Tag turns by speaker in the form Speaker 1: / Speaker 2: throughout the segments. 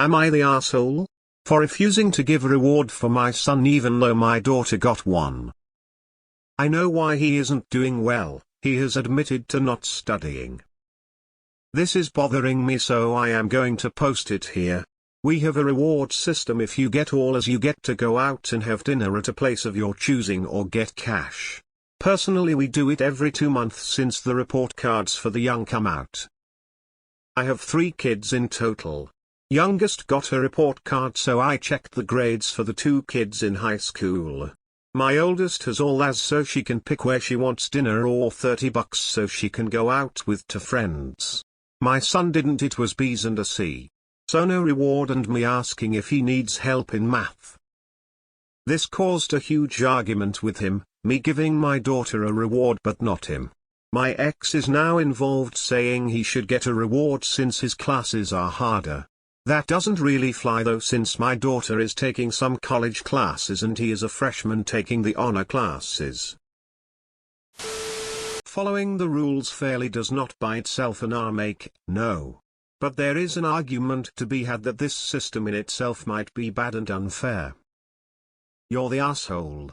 Speaker 1: Am I the asshole? For refusing to give a reward for my son even though my daughter got one. I know why he isn't doing well, he has admitted to not studying. This is bothering me, so I am going to post it here. We have a reward system. If you get all A's you get to go out and have dinner at a place of your choosing or get cash. Personally we do it every 2 months since the report cards for the young come out. I have 3 kids in total. Youngest got a report card, so I checked the grades for the 2 kids in high school. My oldest has all A's so she can pick where she wants dinner, or $30 so she can go out with 2 friends. My son didn't, it was B's and a C. So no reward and me asking if he needs help in math. This caused a huge argument with him, me giving my daughter a reward but not him. My ex is now involved, saying he should get a reward since his classes are harder. That doesn't really fly though, since my daughter is taking some college classes and he is a freshman taking the honor classes. Following the rules fairly does not by itself an R make, no. But there is an argument to be had that this system in itself might be bad and unfair. You're the asshole.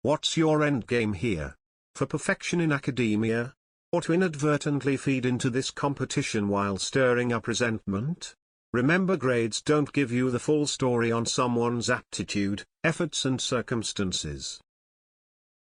Speaker 1: What's your endgame here? For perfection in academia? Or to inadvertently feed into this competition while stirring up resentment? Remember, grades don't give you the full story on someone's aptitude, efforts and circumstances.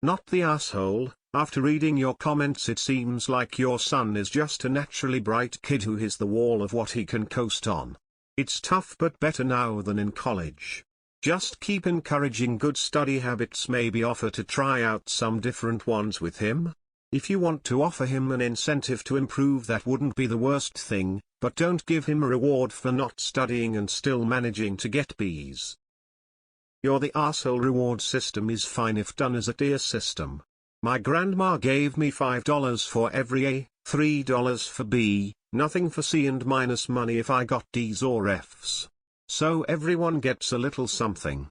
Speaker 1: Not the asshole. After reading your comments, it seems like your son is just a naturally bright kid who is the wall of what he can coast on. It's tough but better now than in college. Just keep encouraging good study habits, maybe offer to try out some different ones with him. If you want to offer him an incentive to improve, that wouldn't be the worst thing, but don't give him a reward for not studying and still managing to get B's. You're the arsehole. Reward system is fine if done as a tier system. My grandma gave me $5 for every A, $3 for B, nothing for C and minus money if I got D's or F's. So everyone gets a little something.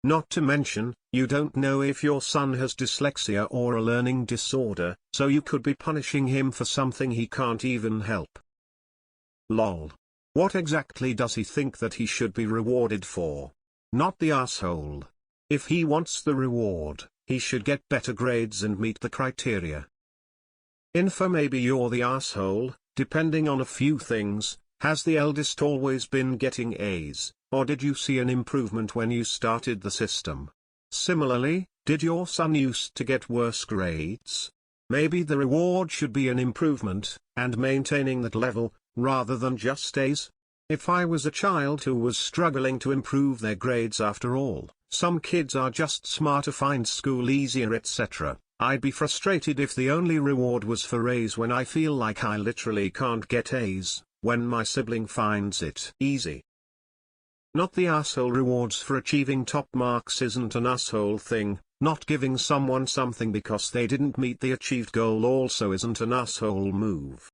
Speaker 1: Not to mention, you don't know if your son has dyslexia or a learning disorder, so you could be punishing him for something he can't even help. Lol. What exactly does he think that he should be rewarded for? Not the asshole. If he wants the reward, he should get better grades and meet the criteria. Info. Maybe you're the asshole, depending on a few things. Has the eldest always been getting A's, or did you see an improvement when you started the system? Similarly, did your son used to get worse grades? Maybe the reward should be an improvement, and maintaining that level, rather than just A's. If I was a child who was struggling to improve their grades, after all, some kids are just smarter, find school easier, etc., I'd be frustrated if the only reward was for A's when I feel like I literally can't get A's, when my sibling finds it easy. Not the asshole. Rewards for achieving top marks isn't an asshole thing. Not giving someone something because they didn't meet the achieved goal also isn't an asshole move.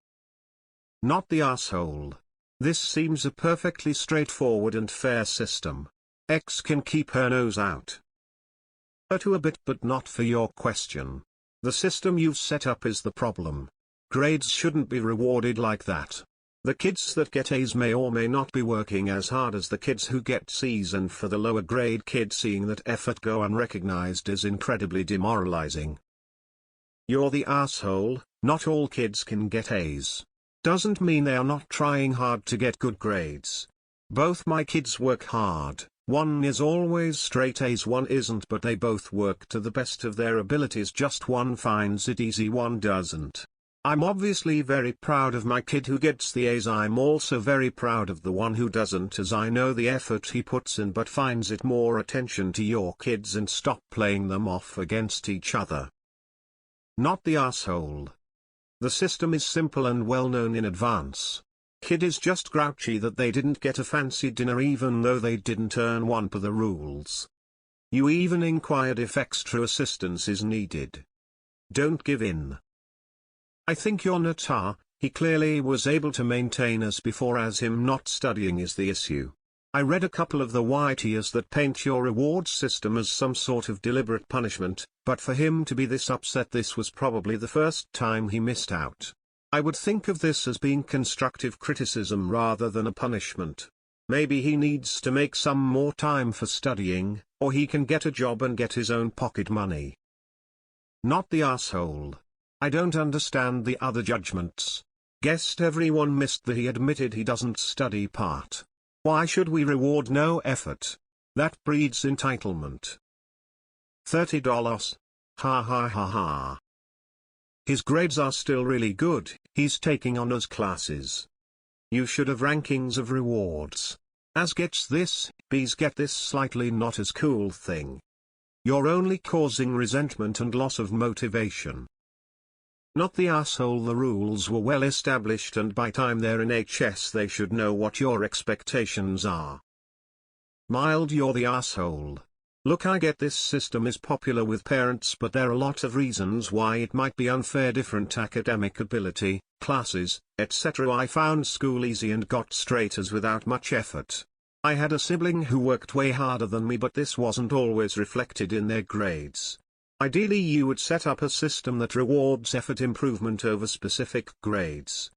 Speaker 1: Not the asshole. This seems a perfectly straightforward and fair system. X can keep her nose out. To a bit, but not for your question. The system you've set up is the problem. Grades shouldn't be rewarded like that. The kids that get A's may or may not be working as hard as the kids who get C's, and for the lower grade kid, seeing that effort go unrecognized is incredibly demoralizing. You're the asshole. Not all kids can get A's. Doesn't mean they are not trying hard to get good grades. Both my kids work hard. One is always straight A's, one isn't, but they both work to the best of their abilities, just one finds it easy, one doesn't. I'm obviously very proud of my kid who gets the A's. I'm also very proud of the one who doesn't, as I know the effort he puts in but finds it. More attention to your kids and stop playing them off against each other. Not the asshole. The system is simple and well known in advance. Kid is just grouchy that they didn't get a fancy dinner even though they didn't earn one per the rules. You even inquired if extra assistance is needed. Don't give in. I think you're Natar. He clearly was able to maintain as before, as him not studying is the issue. I read a couple of the YTs that paint your reward system as some sort of deliberate punishment, but for him to be this upset, this was probably the first time he missed out. I would think of this as being constructive criticism rather than a punishment. Maybe he needs to make some more time for studying, or he can get a job and get his own pocket money. Not the asshole. I don't understand the other judgments. Guessed everyone missed the he admitted he doesn't study part. Why should we reward no effort? That breeds entitlement. $30. Ha ha ha ha. His grades are still really good, he's taking honors classes. You should have rankings of rewards. As gets this, B's get this slightly not as cool thing. You're only causing resentment and loss of motivation. Not the asshole. The rules were well established and by time they're in HS they should know what your expectations are. Mild. You're the asshole. Look, I get this system is popular with parents, but there are a lot of reasons why it might be unfair. Different academic ability, classes, etc. I found school easy and got straight A's without much effort. I had a sibling who worked way harder than me, but this wasn't always reflected in their grades. Ideally you would set up a system that rewards effort improvement over specific grades.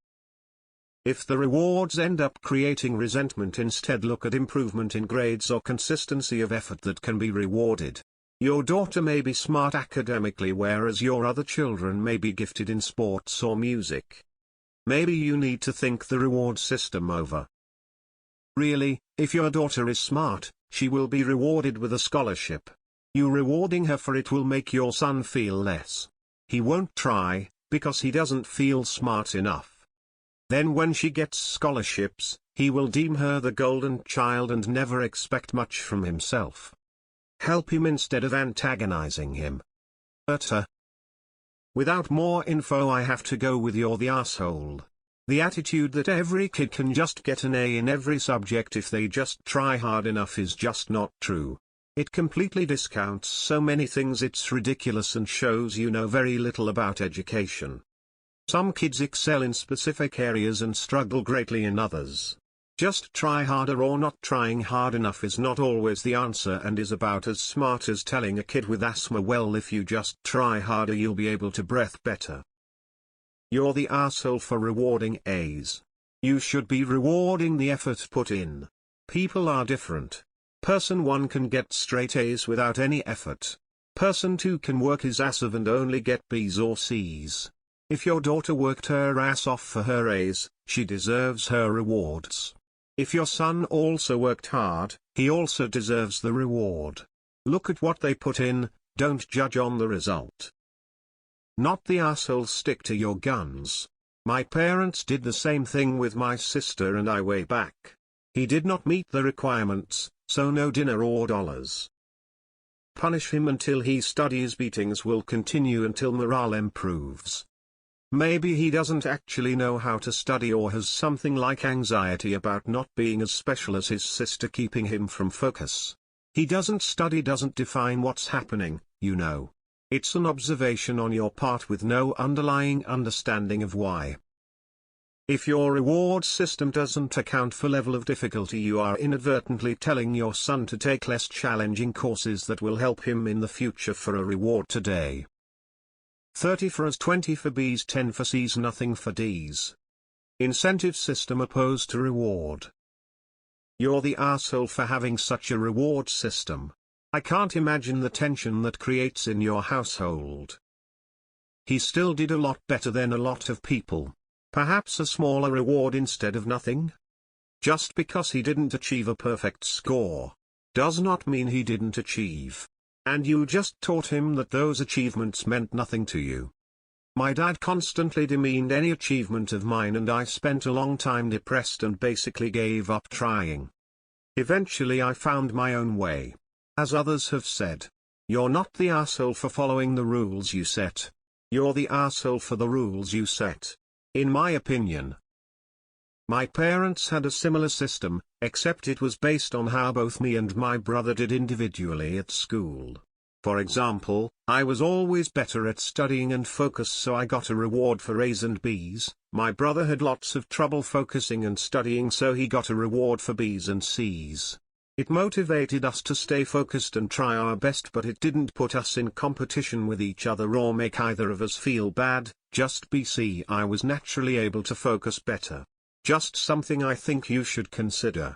Speaker 1: If the rewards end up creating resentment, instead look at improvement in grades or consistency of effort that can be rewarded. Your daughter may be smart academically whereas your other children may be gifted in sports or music. Maybe you need to think the reward system over. Really, if your daughter is smart, she will be rewarded with a scholarship. You rewarding her for it will make your son feel less. He won't try, because he doesn't feel smart enough. Then when she gets scholarships, he will deem her the golden child and never expect much from himself. Help him instead of antagonizing him. Hurt her. Without more info I have to go with you're the asshole. The attitude that every kid can just get an A in every subject if they just try hard enough is just not true. It completely discounts so many things. It's ridiculous and shows you know very little about education. Some kids excel in specific areas and struggle greatly in others. Just try harder or not trying hard enough is not always the answer and is about as smart as telling a kid with asthma, well, if you just try harder you'll be able to breathe better. You're the asshole for rewarding A's. You should be rewarding the effort put in. People are different. Person 1 can get straight A's without any effort. Person 2 can work his ass off and only get B's or C's. If your daughter worked her ass off for her A's, she deserves her rewards. If your son also worked hard, he also deserves the reward. Look at what they put in, don't judge on the result. Not the asshole. Stick to your guns. My parents did the same thing with my sister and I way back. He did not meet the requirements, so no dinner or dollars. Punish him until he studies. Beatings will continue until morale improves. Maybe he doesn't actually know how to study or has something like anxiety about not being as special as his sister, keeping him from focus. He doesn't study doesn't define what's happening, you know. It's an observation on your part with no underlying understanding of why. If your reward system doesn't account for level of difficulty, you are inadvertently telling your son to take less challenging courses that will help him in the future for a reward today. 30 for A's, 20 for B's, 10 for C's, nothing for D's. Incentive system opposed to reward. You're the asshole for having such a reward system. I can't imagine the tension that creates in your household. He still did a lot better than a lot of people. Perhaps a smaller reward instead of nothing? Just because he didn't achieve a perfect score, does not mean he didn't achieve. And you just taught him that those achievements meant nothing to you. My dad constantly demeaned any achievement of mine and I spent a long time depressed and basically gave up trying. Eventually I found my own way. As others have said, you're not the asshole for following the rules you set. You're the asshole for the rules you set. In my opinion. My parents had a similar system, except it was based on how both me and my brother did individually at school. For example, I was always better at studying and focus, so I got a reward for A's and B's. My brother had lots of trouble focusing and studying, so he got a reward for B's and C's. It motivated us to stay focused and try our best, but it didn't put us in competition with each other or make either of us feel bad. Just BC, I was naturally able to focus better. Just something I think you should consider.